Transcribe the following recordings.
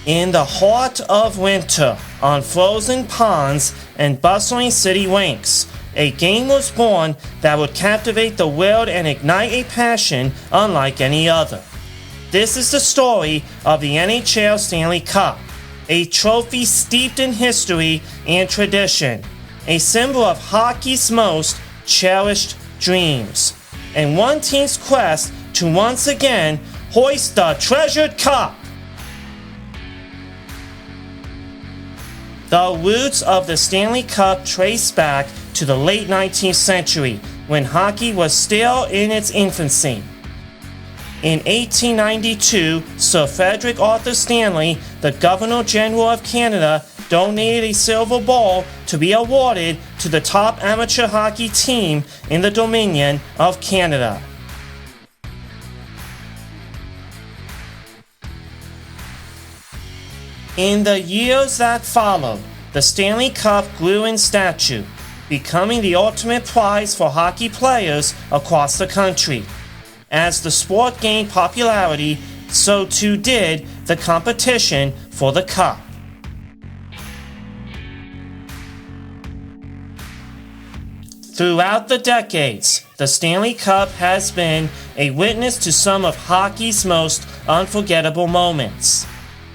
In the heart of winter, on frozen ponds and bustling city rinks, a game was born that would captivate the world and ignite a passion unlike any other. This is the story of the NHL Stanley Cup, a trophy steeped in history and tradition, a symbol of hockey's most cherished dreams, and one team's quest to once again hoist the treasured cup. The roots of the Stanley Cup trace back to the late 19th century, when hockey was still in its infancy. In 1892, Sir Frederick Arthur Stanley, the Governor-General of Canada, donated a silver ball to be awarded to the top amateur hockey team in the Dominion of Canada. In the years that followed, the Stanley Cup grew in stature, becoming the ultimate prize for hockey players across the country. As the sport gained popularity, so too did the competition for the cup. Throughout the decades, the Stanley Cup has been a witness to some of hockey's most unforgettable moments.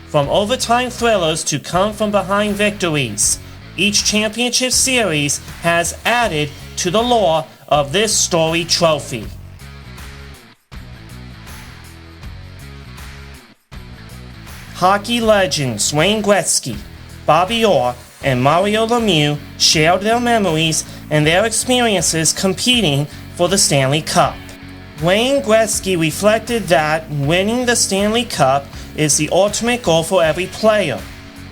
From overtime thrillers to come-from-behind victories, each championship series has added to the lore of this storied trophy. Hockey legends Wayne Gretzky, Bobby Orr, and Mario Lemieux shared their memories and their experiences competing for the Stanley Cup. Wayne Gretzky reflected that winning the Stanley Cup is the ultimate goal for every player.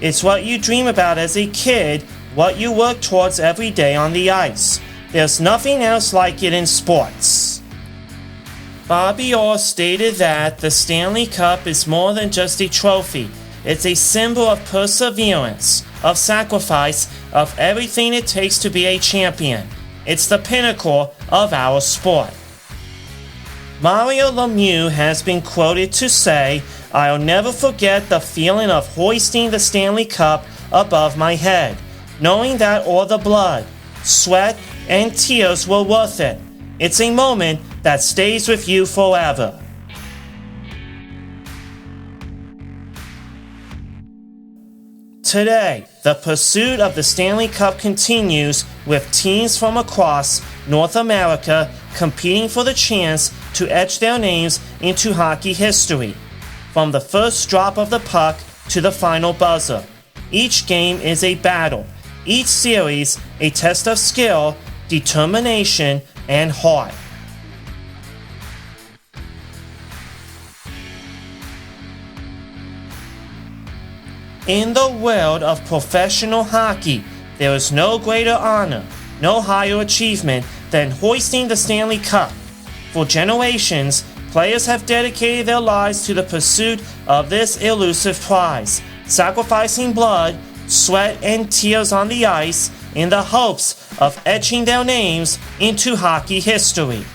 It's what you dream about as a kid, what you work towards every day on the ice. There's nothing else like it in sports. Bobby Orr stated that the Stanley Cup is more than just a trophy. It's a symbol of perseverance, of sacrifice, of everything it takes to be a champion. It's the pinnacle of our sport. Mario Lemieux has been quoted to say, "I'll never forget the feeling of hoisting the Stanley Cup above my head, knowing that all the blood, sweat, and tears were worth it. It's a moment that stays with you forever." Today, the pursuit of the Stanley Cup continues with teams from across North America competing for the chance to etch their names into hockey history. From the first drop of the puck to the final buzzer, each game is a battle, each series a test of skill, determination, and heart. In the world of professional hockey, there is no greater honor, no higher achievement than hoisting the Stanley Cup. For generations, players have dedicated their lives to the pursuit of this elusive prize, sacrificing blood, sweat, and tears on the ice in the hopes of etching their names into hockey history.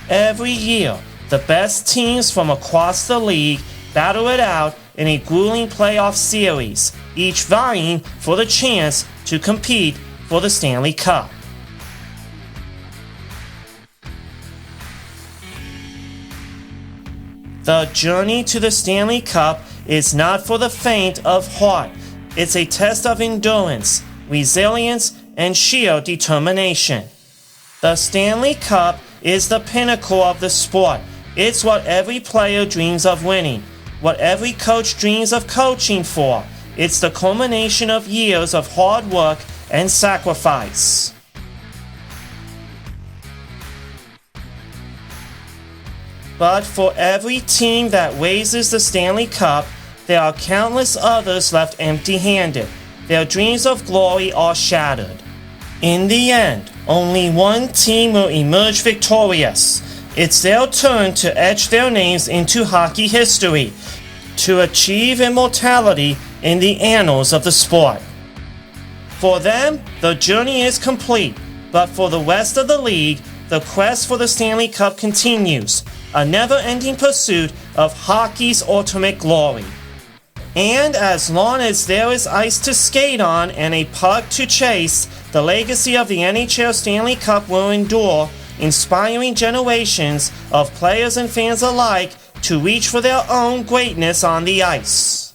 Every year, the best teams from across the league battle it out in a grueling playoff series, each vying for the chance to compete for the Stanley Cup. The journey to the Stanley Cup is not for the faint of heart. It's a test of endurance, resilience, and sheer determination. The Stanley Cup is the pinnacle of the sport. It's what every player dreams of winning, what every coach dreams of coaching for. It's the culmination of years of hard work and sacrifice. But for every team that raises the Stanley Cup, there are countless others left empty-handed. Their dreams of glory are shattered. In the end, only one team will emerge victorious. It's their turn to etch their names into hockey history, to achieve immortality in the annals of the sport. For them, the journey is complete, but for the rest of the league, the quest for the Stanley Cup continues, a never-ending pursuit of hockey's ultimate glory. And as long as there is ice to skate on and a puck to chase, the legacy of the NHL Stanley Cup will endure, inspiring generations of players and fans alike to reach for their own greatness on the ice.